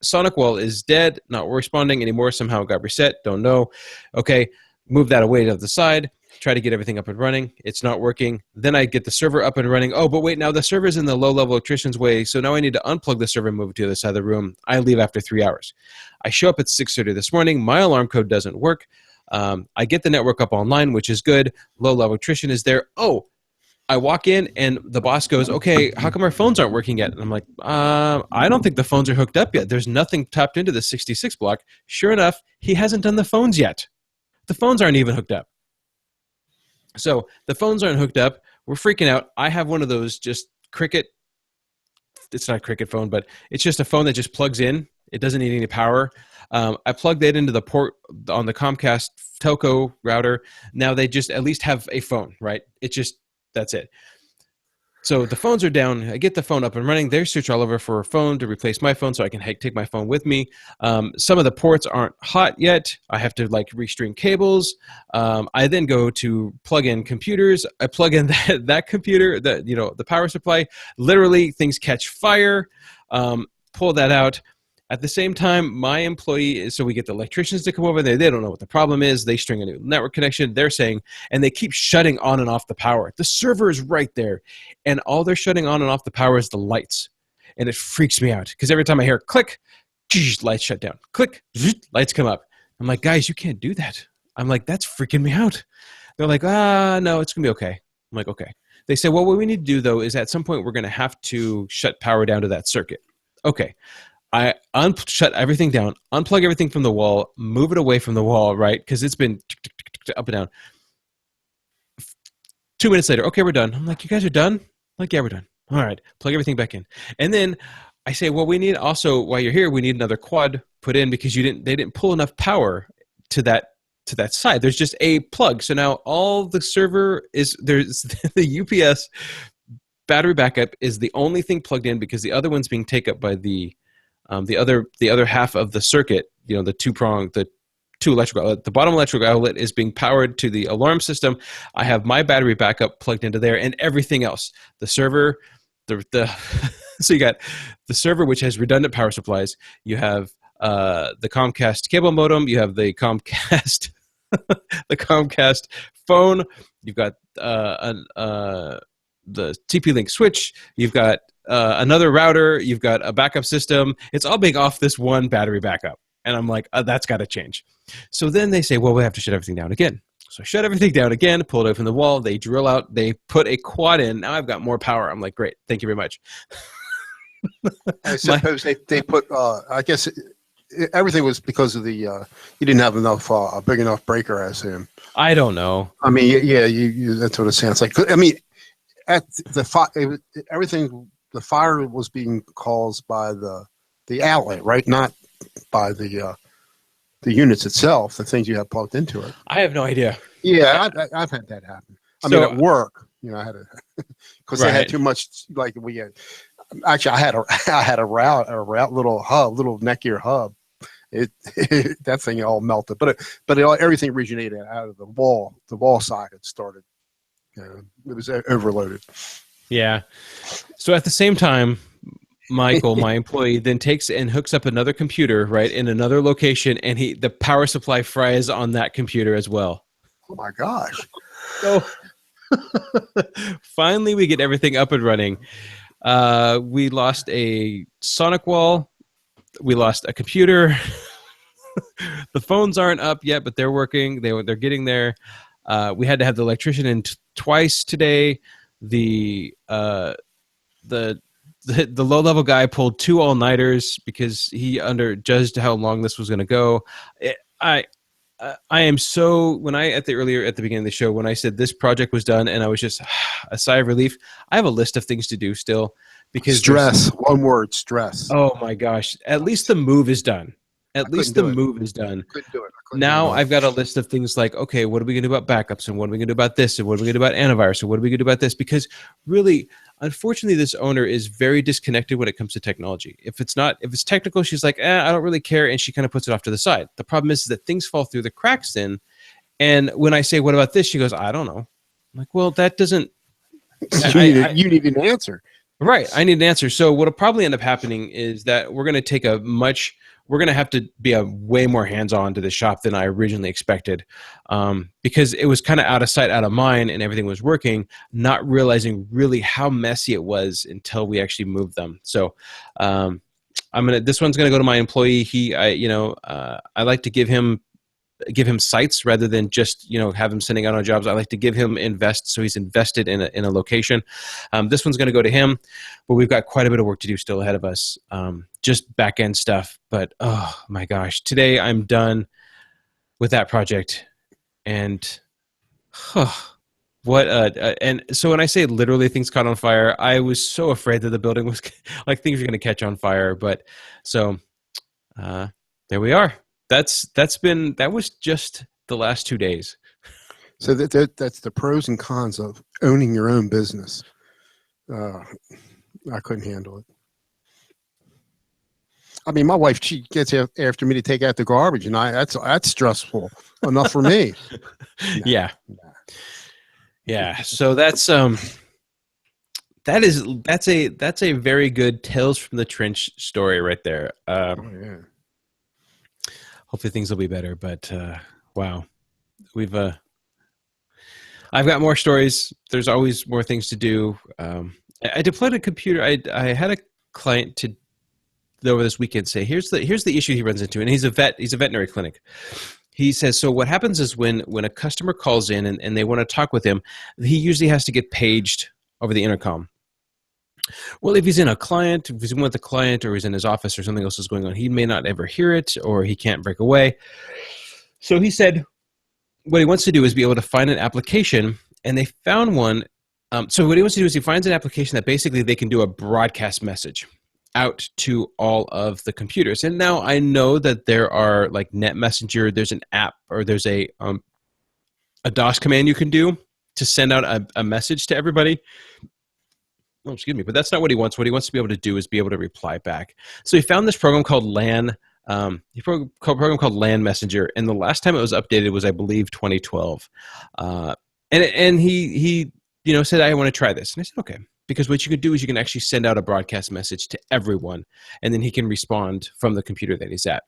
Sonic wall is dead, not responding anymore. Somehow it got reset. Don't know. Okay, move that away to the side. Try to get everything up and running. It's not working. Then I get the server up and running. Oh, but wait, now the server's in the low-level electrician's way, so now I need to unplug the server and move it to the other side of the room. I leave after 3 hours. I show up at 6:30 this morning. My alarm code doesn't work. I get the network up online, which is good. Low-level electrician is there. Oh, I walk in, and the boss goes, okay, how come our phones aren't working yet? And I'm like, I don't think the phones are hooked up yet. There's nothing tapped into the 66 block. Sure enough, he hasn't done the phones yet. The phones aren't even hooked up. So the phones aren't hooked up. We're freaking out. I have one of those just Cricket. It's not a Cricket phone, but it's just a phone that just plugs in. It doesn't need any power. I plugged it into the port on the Comcast telco router. Now they just at least have a phone, right? It just, that's it. So the phones are down. I get the phone up and running. They search all over for a phone to replace my phone so I can take my phone with me. Some of the ports aren't hot yet. I have to like restring cables. I then go to plug in computers. I plug in that computer, the power supply. Literally, things catch fire. Pull that out. At the same time, my employee, so we get the electricians to come over there. They don't know what the problem is. They string a new network connection. They're saying, and they keep shutting on and off the power. The server is right there. And all they're shutting on and off the power is the lights. And it freaks me out because every time I hear click, lights shut down. Click, lights come up. I'm like, guys, you can't do that. I'm like, that's freaking me out. They're like, no, it's going to be okay. I'm like, okay. They say, well, what we need to do, though, is at some point we're going to have to shut power down to that circuit. Okay. I shut everything down, unplug everything from the wall, move it away from the wall, right? Because it's been up and down. 2 minutes later, okay, we're done. I'm like, you guys are done? I'm like, yeah, we're done. All right, plug everything back in. And then I say, well, we need also, while you're here, we need another quad put in because they didn't pull enough power to that side. There's just a plug. So now all the server there's the UPS battery backup is the only thing plugged in because the other one's being taken up by the other half of the circuit, the two electrical outlet. The bottom electrical outlet is being powered to the alarm system. I have my battery backup plugged into there and everything else. The server, so you got the server, which has redundant power supplies. You have the Comcast cable modem. You have the Comcast the Comcast phone. You've got the TP-Link switch. You've got another router, you've got a backup system. It's all being off this one battery backup. And I'm like, that's got to change. So then they say, well, we have to shut everything down again. So I shut everything down again, pull it away from the wall. They drill out, they put a quad in. Now I've got more power. I'm like, great. Thank you very much. I suppose they put, I guess everything was because of you didn't have enough, a big enough breaker, I assume. I don't know. I mean, yeah, that's what it sounds like. I mean, at everything, the fire was being caused by the outlet, right? Not by the units itself, the things you have plugged into it. I have no idea. Yeah, I've had that happen. I mean, at work, I had because they had too much. Like we had, actually, I had a route little hub, little neckier hub. That thing all melted, but everything originated out of the wall. The wall side had started. It was overloaded. Yeah. So at the same time, Michael, my employee, then takes and hooks up another computer, right, in another location, and the power supply fries on that computer as well. Oh my gosh. So finally we get everything up and running. We lost a sonic wall. We lost a computer. The phones aren't up yet, but they're working. They're getting there. We had to have the electrician in twice today. The low level guy pulled 2 all-nighters because he underjudged how long this was going to go. I am so, when I at the beginning of the show, when I said this project was done and I was just a sigh of relief, I have a list of things to do still because stress. One word, stress. Oh my gosh! At least the move is done. At least the move is done. Couldn't do it. Now I've got a list of things like, okay, what are we going to do about backups, and what are we going to do about this, and what are we going to do about antivirus, and what are we going to do about this? Because really, unfortunately, this owner is very disconnected when it comes to technology. If it's technical, she's like, I don't really care, and she kind of puts it off to the side. The problem is that things fall through the cracks then, and when I say, what about this? She goes, I don't know. I'm like, well, that doesn't. You need an answer. Right. I need an answer. So what'll probably end up happening is that we're going to have to be a way more hands-on to the shop than I originally expected, because it was kind of out of sight, out of mind, and everything was working, not realizing really how messy it was until we actually moved them. So this one's going to go to my employee. I like to give him sites rather than just have him sending out on jobs. I like to give him so he's invested in a location. This one's going to go to him, but we've got quite a bit of work to do still ahead of us, just back end stuff. But oh my gosh, today I'm done with that project, and and so when I say literally things caught on fire, I was so afraid that the building was like things were going to catch on fire. But so there we are. That was just the last 2 days. So that's the pros and cons of owning your own business. I couldn't handle it. I mean, my wife, she gets after me to take out the garbage, and that's stressful enough for me. Nah, Yeah. nah. Yeah. So that's a very good Tales from the Trench story right there. Oh, yeah. Hopefully things will be better, but wow. We've I've got more stories. There's always more things to do. I deployed a computer. I had a client to over this weekend say, here's the issue he runs into, and he's a veterinary clinic. He says, so what happens is when a customer calls in and they want to talk with him, he usually has to get paged over the intercom. Well, if he's if he's with a client or he's in his office or something else is going on, he may not ever hear it or he can't break away. So he said what he wants to do is be able to find an application, and they found one. So what he wants to do is he finds an application that basically they can do a broadcast message out to all of the computers. And now I know that there are like Net Messenger, there's an app, or there's a DOS command you can do to send out a message to everybody. Oh, excuse me, but that's not what he wants. What he wants to be able to do is be able to reply back. So he found this program called LAN. Program called LAN Messenger, and the last time it was updated was, I believe, 2012. And he said, I want to try this, and I said, okay, because what you could do is you can actually send out a broadcast message to everyone, and then he can respond from the computer that he's at.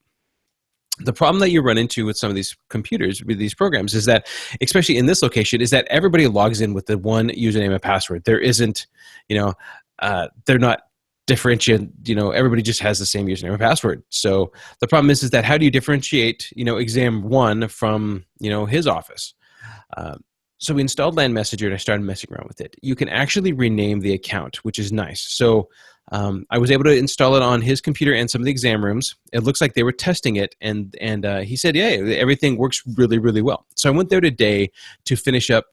The problem that you run into with some of these computers, with these programs, is that, especially in this location, is that everybody logs in with the one username and password. There isn't, they're not differentiate. Everybody just has the same username and password. So the problem is that how do you differentiate, exam one from, his office? So we installed LAN Messenger and I started messing around with it. You can actually rename the account, which is nice. So I was able to install it on his computer and some of the exam rooms. It looks like they were testing it, and he said, yeah, everything works really, really well. So I went there today to finish up,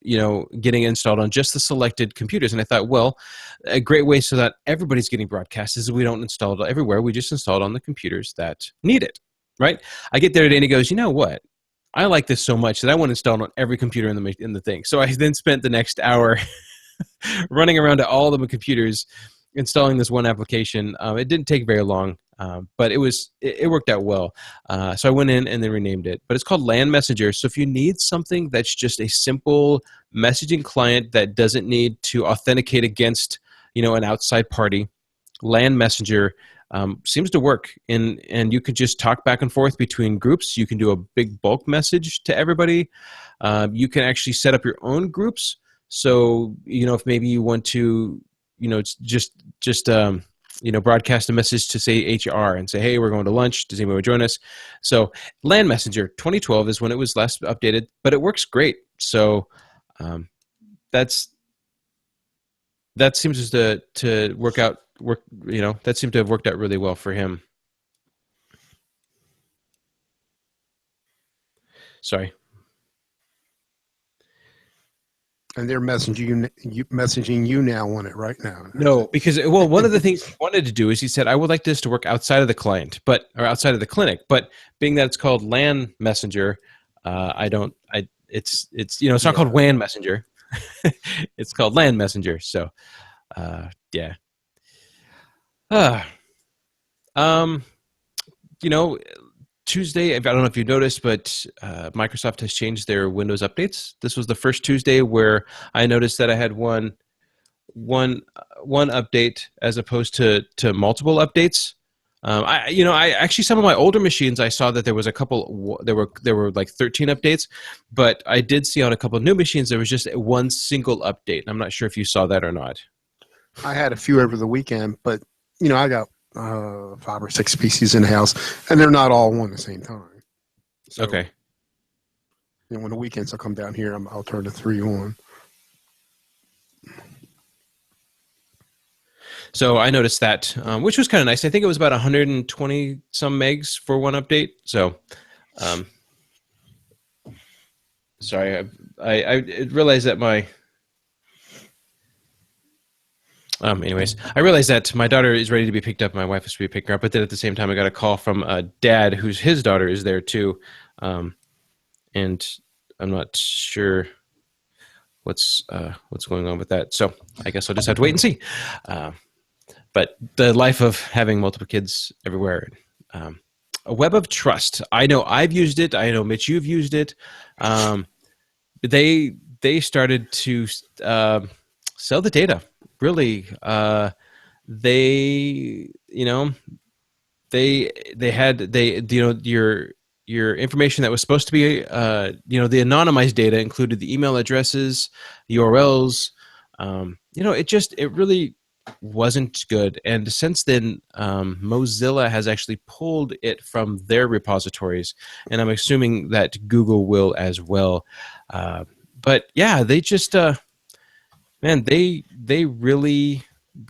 getting installed on just the selected computers. And I thought, well, a great way so that everybody's getting broadcast is we don't install it everywhere. We just install it on the computers that need it, right? I get there today and he goes, you know what? I like this so much that I want to install it on every computer in the thing. So I then spent the next hour running around to all the computers, installing this one application. It didn't take very long, but it worked out well. So I went in and then renamed it. But it's called LAN Messenger. So if you need something that's just a simple messaging client that doesn't need to authenticate against an outside party, LAN Messenger seems to work. And you could just talk back and forth between groups. You can do a big bulk message to everybody. You can actually set up your own groups. So if maybe you want to broadcast a message to, say, HR and say, hey, we're going to lunch. Does anyone want to join us? So LAN Messenger 2012 is when it was last updated, but it works great. So that seems to work out. That seemed to have worked out really well for him. Sorry. And they're messaging you now on it right now. No, because one of the things he wanted to do is he said, I would like this to work outside of the client, or outside of the clinic. But being that it's called LAN Messenger, it's not called WAN Messenger. It's called LAN Messenger. So, yeah. Tuesday, I don't know if you noticed, but Microsoft has changed their Windows updates. This was the first Tuesday where I noticed that I had one update as opposed to multiple updates. I actually, some of my older machines, I saw that there was a couple. There were like 13 updates, but I did see on a couple of new machines there was just one single update. I'm not sure if you saw that or not. I had a few over the weekend, but I got 5 or 6 PCs in the house, and they're not all on at the same time. So, okay. When the weekends I come down here, I'll turn the 3 on. So I noticed that, which was kind of nice. I think it was about 120 some megs for one update. So, sorry, I realized that Anyways, I realized that my daughter is ready to be picked up. My wife is to be picking her up, but then at the same time, I got a call from a dad whose his daughter is there too, and I'm not sure what's going on with that. So I guess I'll just have to wait and see. But the life of having multiple kids everywhere. A web of trust. I know I've used it. I know Mitch, you've used it. They started to sell the data. Really, they your information that was supposed to be the anonymized data included the email addresses, URLs. It really wasn't good. And since then, Mozilla has actually pulled it from their repositories, and I'm assuming that Google will as well. But yeah, they just they really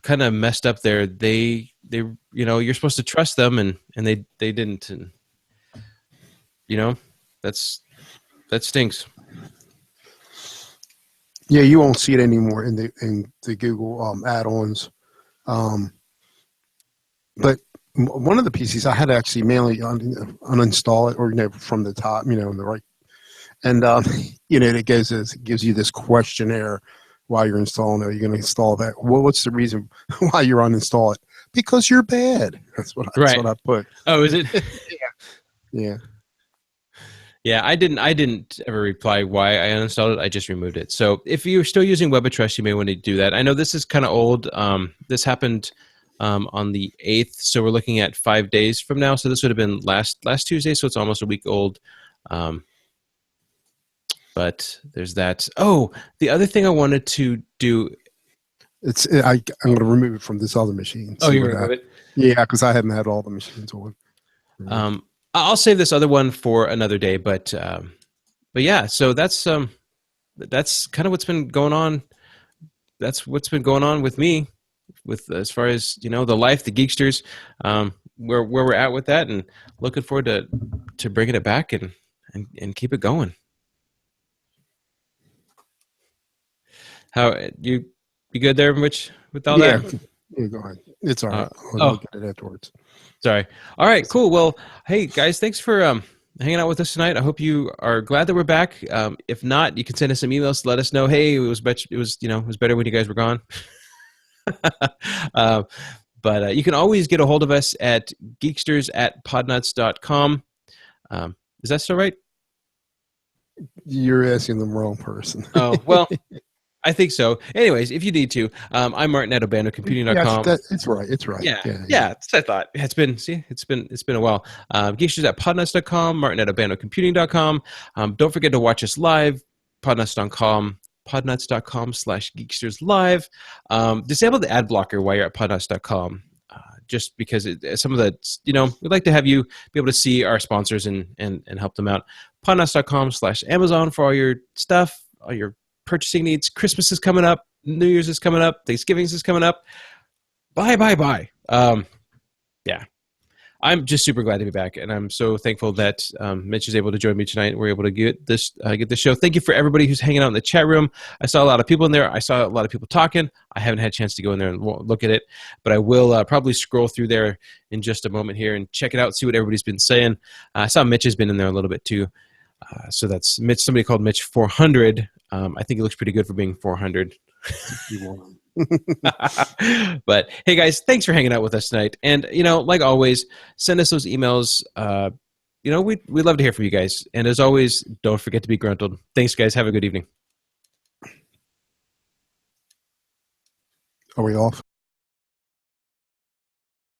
kind of messed up there. You're supposed to trust them, and they didn't. And that stinks. Yeah, you won't see it anymore in the Google add-ons. But one of the PCs I had to actually manually uninstall it, or from the top, in the right, and it gives you this questionnaire while you're installing it. Are you going to install that? Well, what's the reason why you're uninstall it? Because you're bad. That's what I put. Oh, is it? Yeah. Yeah, I didn't ever reply why I uninstalled it. I just removed it. So if you're still using Web of Trust, you may want to do that. I know this is kind of old. This happened on the 8th, so we're looking at 5 days from now. So this would have been last Tuesday, so it's almost a week old. But there's that. Oh, the other thing I wanted to do. I'm going to remove it from this other machine. Oh, you remove it? Yeah, because I haven't had all the machines on. I'll save this other one for another day, but yeah. So that's kind of what's been going on. That's what's been going on with me, with as far as the life, the Geeksters, where we're at with that, and looking forward to bringing it back and keep it going. How you good there, Mitch, with all that? Yeah, go ahead. It's all right. I'll look at it afterwards. Sorry. All right, cool. Well, hey guys, thanks for hanging out with us tonight. I hope you are glad that we're back. If not, you can send us some emails to let us know. Hey, it was better when you guys were gone. But you can always get a hold of us at geeksters@podnuts.com. Is that still right? You're asking the wrong person. Oh, well, I think so. Anyways, if you need to, I'm Martin at abandonedcomputing.com. Yes, it's right. It's right. Yeah. That's what I thought. It's been a while. Geeksters@podnuts.com, Martin at abandonedcomputing.com. Don't forget to watch us live, podnuts.com/geeksters live. Disable the ad blocker while you're at podnuts.com. Just because some of the, we'd like to have you be able to see our sponsors and help them out. Podnuts.com/Amazon for all your stuff, all your purchasing needs. Christmas is coming up. New Year's is coming up. Thanksgiving's is coming up. Bye. Yeah. I'm just super glad to be back, and I'm so thankful that Mitch is able to join me tonight, and we're able to get this show. Thank you for everybody who's hanging out in the chat room. I saw a lot of people in there. I saw a lot of people talking. I haven't had a chance to go in there and look at it, but I will probably scroll through there in just a moment here and check it out, see what everybody's been saying. I saw Mitch has been in there a little bit too. So that's Mitch. Somebody called Mitch 400. I think it looks pretty good for being 400. But hey guys, thanks for hanging out with us tonight, and like always, send us those emails. We'd love to hear from you guys, and as always, don't forget to be gruntled. Thanks guys, have a good evening. Are we off?